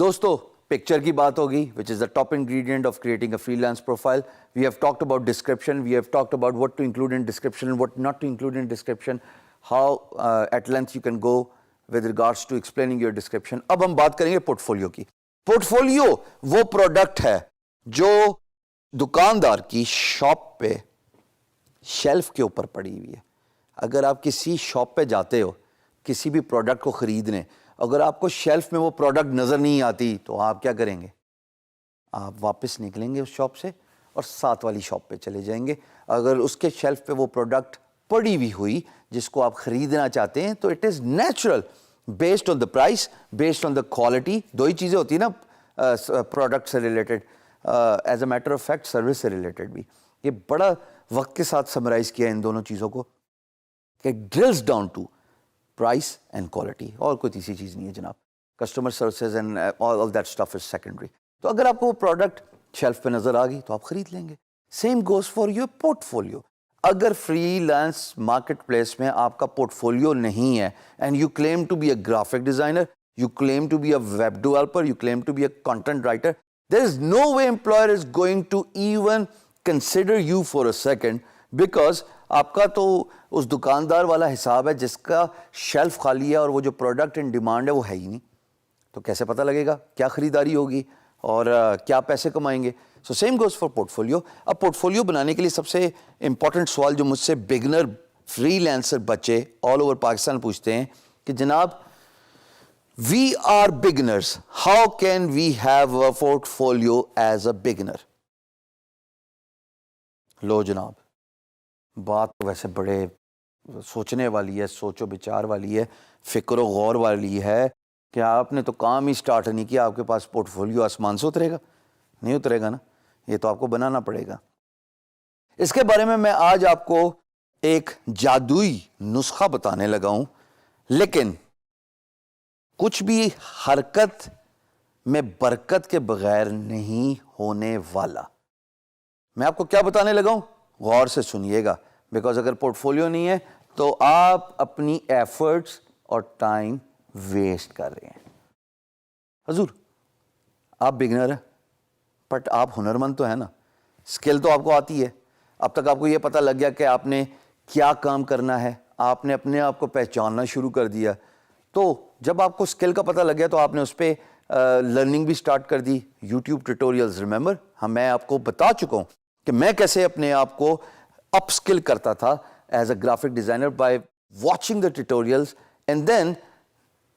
دوستو پکچر کی بات ہوگی which is the top ingredient of creating a freelance profile. We have talked about description, we have talked about what to include in description and what not to include in description, how at length you can go with regards to explaining your description. اب ہم بات کریں گے portfolio کی. Portfolio وہ product ہے جو دکاندار کی شاپ پہ شیلف کے اوپر پڑی ہوئی ہے. اگر آپ کسی شاپ پہ جاتے ہو کسی بھی پروڈکٹ کو خریدنے، اگر آپ کو شیلف میں وہ پروڈکٹ نظر نہیں آتی تو آپ کیا کریں گے؟ آپ واپس نکلیں گے اس شاپ سے اور ساتھ والی شاپ پہ چلے جائیں گے. اگر اس کے شیلف پہ وہ پروڈکٹ پڑی ہوئی ہوئی جس کو آپ خریدنا چاہتے ہیں تو it is natural based on the price, based on the quality. دو ہی چیزیں ہوتی ہیں نا پروڈکٹ سے related, as a matter of fact service سے ریلیٹڈ بھی. یہ بڑا وقت کے ساتھ سمرائز کیا ان دونوں چیزوں کو کہ drills down to price and quality. اور کوئی تیسری چیز نہیں ہے جناب. Customer services and all that stuff is secondary. تو اگر آپ کو وہ پروڈکٹ شیلف پہ نظر آ گئی تو آپ خرید لیں گے. Same goes for your portfolio. اگر فری لانس مارکیٹ پلیس میں آپ کا پورٹفولیو نہیں ہے and you claim to be a graphic designer, you claim to be a web developer, you claim to be a content writer, there is no way employer is going to even consider you for a second, because آپ کا تو اس دکاندار والا حساب ہے جس کا shelf خالی ہے اور وہ جو پروڈکٹ ان ڈیمانڈ ہے وہ ہے ہی نہیں. تو کیسے پتہ لگے گا کیا خریداری ہوگی اور کیا پیسے کمائیں گے؟ So same goes for portfolio. اب پورٹفولیو بنانے کے لیے سب سے امپورٹنٹ سوال جو مجھ سے بگنر فری لینسر بچے آل اوور پاکستان پوچھتے ہیں کہ جناب we are beginners, how can we have a portfolio as a beginner? لو جناب، بات تو ویسے بڑے سوچنے والی ہے، سوچ و بچار والی ہے، فکر و غور والی ہے کہ آپ نے تو کام ہی سٹارٹ نہیں کیا، آپ کے پاس پورٹفولیو آسمان سے اترے گا؟ نہیں اترے گا نا. یہ تو آپ کو بنانا پڑے گا. اس کے بارے میں آج آپ کو ایک جادوئی نسخہ بتانے لگا ہوں، لیکن کچھ بھی حرکت میں برکت کے بغیر نہیں ہونے والا. میں آپ کو کیا بتانے لگا ہوں؟ غور سے سنیے گا، بیکاز اگر پورٹفولیو نہیں ہے تو آپ اپنی ایفرٹس اور ٹائم ویسٹ کر رہے ہیں. حضور آپ بگنر ہیں بٹ آپ ہنرمند تو ہیں نا، اسکل تو آپ کو آتی ہے. اب تک آپ کو یہ پتہ لگ گیا کہ آپ نے کیا کام کرنا ہے، آپ نے اپنے آپ کو پہچاننا شروع کر دیا. تو جب آپ کو اسکل کا پتہ لگ گیا تو آپ نے اس پہ لرننگ بھی سٹارٹ کر دی. یوٹیوب ٹیوٹوریلز ریممبر میں آپ کو بتا چکا ہوں کہ میں کیسے اپنے آپ کو اپ اسکل کرتا تھا as a graphic designer by watching the tutorials and then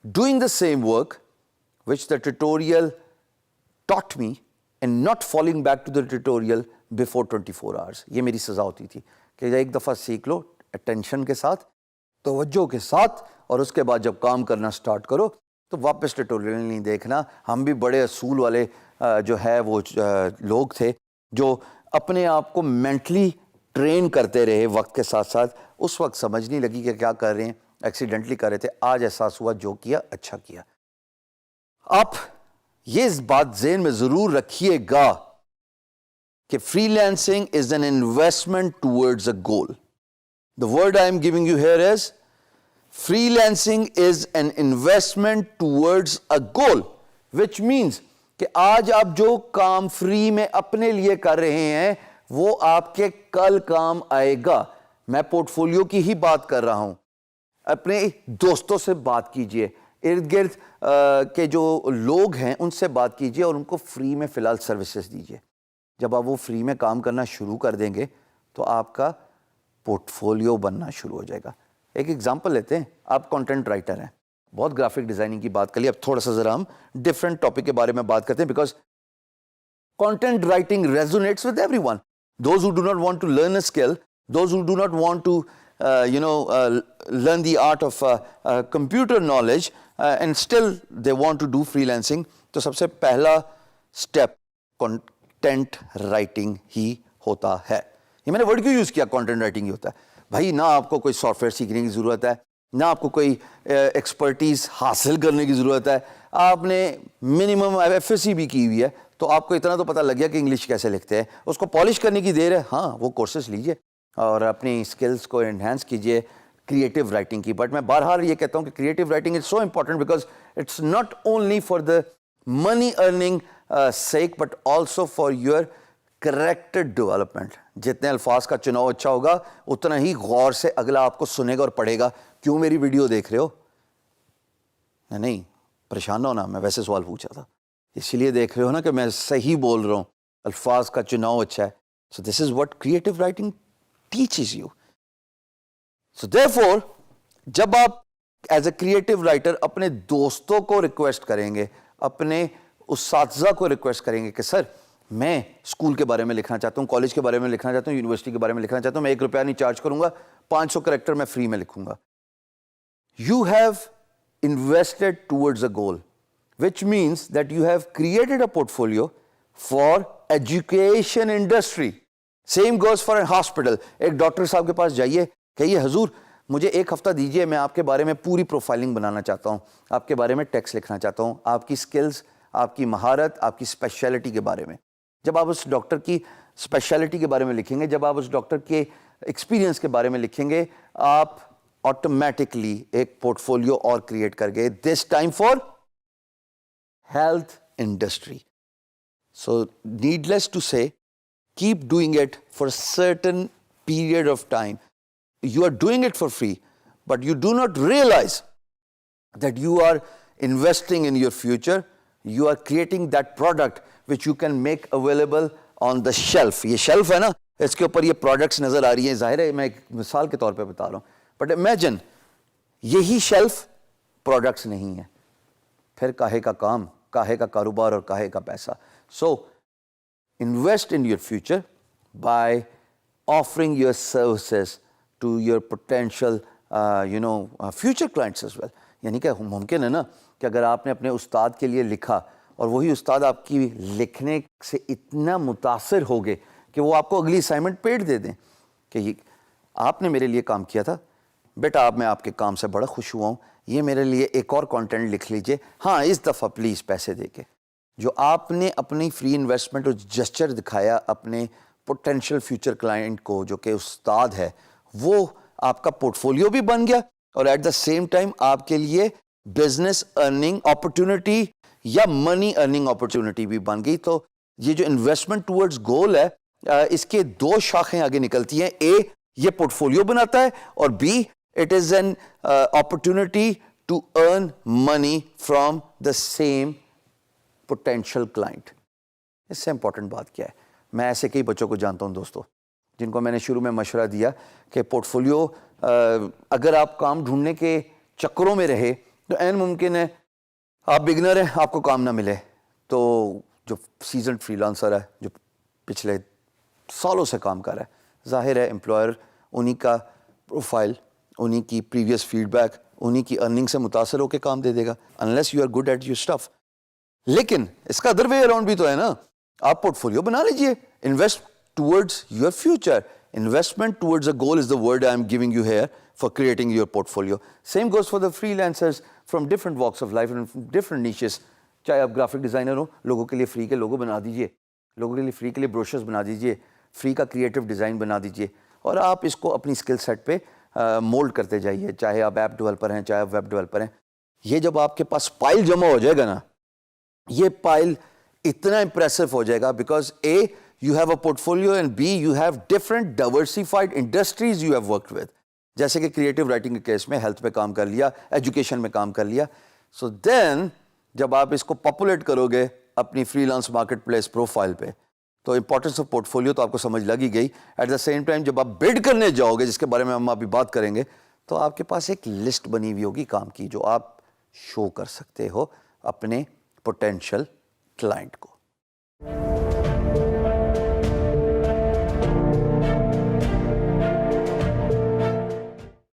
doing the same work which the tutorial taught me and not falling back to the tutorial before 24 hours. یہ میری سزا ہوتی تھی کہ ایک دفعہ سیکھ لو اٹینشن کے ساتھ، توجہ کے ساتھ، اور اس کے بعد جب کام کرنا سٹارٹ کرو تو واپس ٹیوٹوریل نہیں دیکھنا. ہم بھی بڑے اصول والے جو ہے وہ لوگ تھے جو اپنے آپ کو مینٹلی ٹرین کرتے رہے وقت کے ساتھ ساتھ. اس وقت سمجھ نہیں لگی کہ کیا کر رہے ہیں، ایکسیڈنٹلی کر رہے تھے. آج احساس ہوا جو کیا اچھا کیا. آپ یہ اس بات ذہن میں ضرور رکھیے گا کہ free lancing is an investment towards a goal. The word I am giving you here is free lancing is an investment towards a goal, which means کہ آج آپ جو کام فری میں اپنے لیے کر رہے ہیں وہ آپ کے کل کام آئے گا. میں پورٹفولیو کی ہی بات کر رہا ہوں. اپنے دوستوں سے بات کیجئے، ارد گرد کے جو لوگ ہیں ان سے بات کیجئے اور ان کو فری میں فی الحال سروسز دیجئے. جب آپ وہ فری میں کام کرنا شروع کر دیں گے تو آپ کا پورٹفولیو بننا شروع ہو جائے گا. ایک ایگزامپل لیتے ہیں. آپ کنٹینٹ رائٹر ہیں، بہت گرافک ڈیزائننگ کی بات کر لی. اب تھوڑا سا ذرا ہم ڈفرینٹ ٹاپک کے بارے میں بات کرتے ہیں because content writing resonates with everyone. Those who do not want to learn a skill, those who do not want to learn the art of computer knowledge and still they want to do freelancing. تو سب سے پہلا step content writing ہی ہوتا ہے. یہ میں نے word کیوں use کیا؟ کنٹینٹ رائٹنگ ہی ہوتا ہے. بھائی نہ آپ کو کوئی سافٹ ویئر سیکھنے کی ضرورت ہے، نہ آپ کو کوئی ایکسپرٹیز حاصل کرنے کی ضرورت ہے. آپ نے منیمم ایف ایس سی بھی کی ہوئی ہے تو آپ کو اتنا تو پتہ لگ گیا کہ انگلش کیسے لکھتے ہیں. اس کو پالش کرنے کی دیر ہے. ہاں وہ کورسز لیجیے اور اپنی اسکلس کو انہینس کیجیے کریٹیو رائٹنگ کی. بٹ میں بہرحال یہ کہتا ہوں کہ creative writing is so important because it's not only for the money earning sake, but also for your character development. جتنے الفاظ کا چناؤ اچھا ہوگا اتنا ہی غور سے اگلا آپ کو سنے گا اور پڑھے گا. کیوں میری ویڈیو دیکھ رہے ہو؟ نہیں پریشان نہ ہونا, میں ویسے سوال پوچھا تھا, اسی لیے دیکھ رہے ہو نا کہ میں صحیح بول رہا ہوں, الفاظ کا چناؤ اچھا ہے. So this is what creative writing teaches you. So therefore جب آپ ایز اے کریٹو رائٹر اپنے دوستوں کو ریکویسٹ کریں گے, اپنے اساتذہ کو ریکویسٹ کریں گے کہ سر میں اسکول کے بارے میں لکھنا چاہتا ہوں, کالج کے بارے میں لکھنا چاہتا ہوں, یونیورسٹی کے بارے میں لکھنا چاہتا ہوں, میں 1 روپیہ نہیں چارج کروں گا, 500 کریکٹر میں فری میں لکھوں گا. You have invested towards a goal, which means that you have created a portfolio for education industry. Same goes for a hospital. ایک ڈاکٹر صاحب کے پاس جائیے, کہیے حضور مجھے 1 ہفتہ دیجئے, میں آپ کے بارے میں پوری پروفائلنگ بنانا چاہتا ہوں, آپ کے بارے میں ٹیکسٹ لکھنا چاہتا ہوں, آپ کی سکلز, آپ کی مہارت, آپ کی اسپیشلٹی کے بارے میں. جب آپ اس ڈاکٹر کی اسپیشلٹی کے بارے میں لکھیں گے, جب آپ اس ڈاکٹر کے ایکسپیرینس کے بارے میں لکھیں گے, آپ آٹومیٹکلی ایک پورٹ فولیو اور کریٹ کر گئے, this time for health industry. So needless to say, keep doing it for a certain period of time. You are doing it for free, but you do not realize that you are investing in your future. You are creating that product which you can make available on the shelf. یہ shelf ہے نا, اس کے اوپر یہ products نظر آ رہی ہیں, ظاہر ہے میں ایک مثال کے طور پہ بتا رہا ہوں, but imagine یہی shelf products نہیں ہے, پھر کاہے کا کام, کاہے کا کاروبار اور کاہے کا پیسہ. So invest in your future by offering your services to your potential future clients as well. یعنی کہ ممکن ہے نا کہ اگر آپ نے اپنے استاد کے لیے لکھا اور وہی استاد آپ کی لکھنے سے اتنا متاثر ہو گئے کہ وہ آپ کو اگلی اسائنمنٹ پیڈ دے دیں کہ یہ آپ نے میرے لیے کام کیا تھا بیٹا, آپ میں آپ کے کام سے بڑا خوش ہوا ہوں, یہ میرے لیے ایک اور کانٹینٹ لکھ لیجئے, ہاں اس دفعہ پلیز پیسے دے کے. جو آپ نے اپنی فری انویسٹمنٹ اور جسچر دکھایا اپنے پوٹینشیل فیوچر کلائنٹ کو جو کہ استاد ہے, وہ آپ کا پورٹ فولیو بھی بن گیا اور ایٹ دا سیم ٹائم آپ کے لیے بزنس ارننگ اپرچونٹی یا منی ارننگ اپرچونٹی بھی بن گئی. تو یہ جو انویسٹمنٹ ٹورڈز گول ہے, اس کے 2 شاخیں آگے نکلتی ہیں. اے, یہ پورٹ فولیو بناتا ہے, اور B, it is an opportunity to earn money from the same potential client. اس سے امپورٹنٹ بات کیا ہے, میں ایسے کئی بچوں کو جانتا ہوں دوستوں جن کو میں نے شروع میں مشورہ دیا کہ پورٹ فولیو اگر آپ کام ڈھونڈنے کے چکروں میں رہے تو عین ممکن ہے آپ بگنر ہیں, آپ کو کام نہ ملے. تو جو سیزنڈ فری لانسر ہے, جو پچھلے سالوں سے کام کر رہا ہے, ظاہر ہے امپلائر انہی کا پروفائل, انہی کی پریویس فیڈ بیک, انہی کی ارننگ سے متاثر ہو کے کام دے دے گا unless you are good at your stuff. لیکن اس کا ادر وے اراؤنڈ بھی تو ہے نا, آپ پورٹ فولیو بنا لیجئے. Invest towards your future. Investment towards a goal is the word I am giving you here for creating your portfolio. Same goes for the freelancers from different walks of life and different niches. چاہے آپ graphic designer ہو, لوگوں کے لیے free کے لوگو بنا دیجئے, لوگوں کے لیے فری کے لیے بروشرز بنا دیجئے, فری کا کریٹو ڈیزائن بنا دیجئے, اور آپ اس کو اپنی اسکل سیٹ پہ مولڈ کرتے جائیے. چاہے آپ ایپ ڈیولپر ہیں, چاہے آپ ویب ڈیولپر ہیں, یہ جب آپ کے پاس پائل جمع ہو جائے گا نا, یہ پائل اتنا امپریسو ہو جائے گا because A, you have a portfolio, and B, you have different diversified industries you have worked with. جیسے کہ کریٹو رائٹنگ کے کیس میں ہیلتھ پہ کام کر لیا, ایجوکیشن میں کام کر لیا. سو دین جب آپ اس کو پاپولیٹ کرو گے اپنی free lance market place profile پہ, تو امپورٹنس آف پورٹ فولیو تو آپ کو سمجھ لگ ہی گئی. ایٹ دا سیم ٹائم جب آپ بڈ کرنے جاؤ گے, جس کے بارے میں ہم ابھی بات کریں گے, تو آپ کے پاس ایک لسٹ بنی ہوئی ہوگی کام کی جو آپ شو کر سکتے ہو اپنے پوٹینشیل کلائنٹ کو.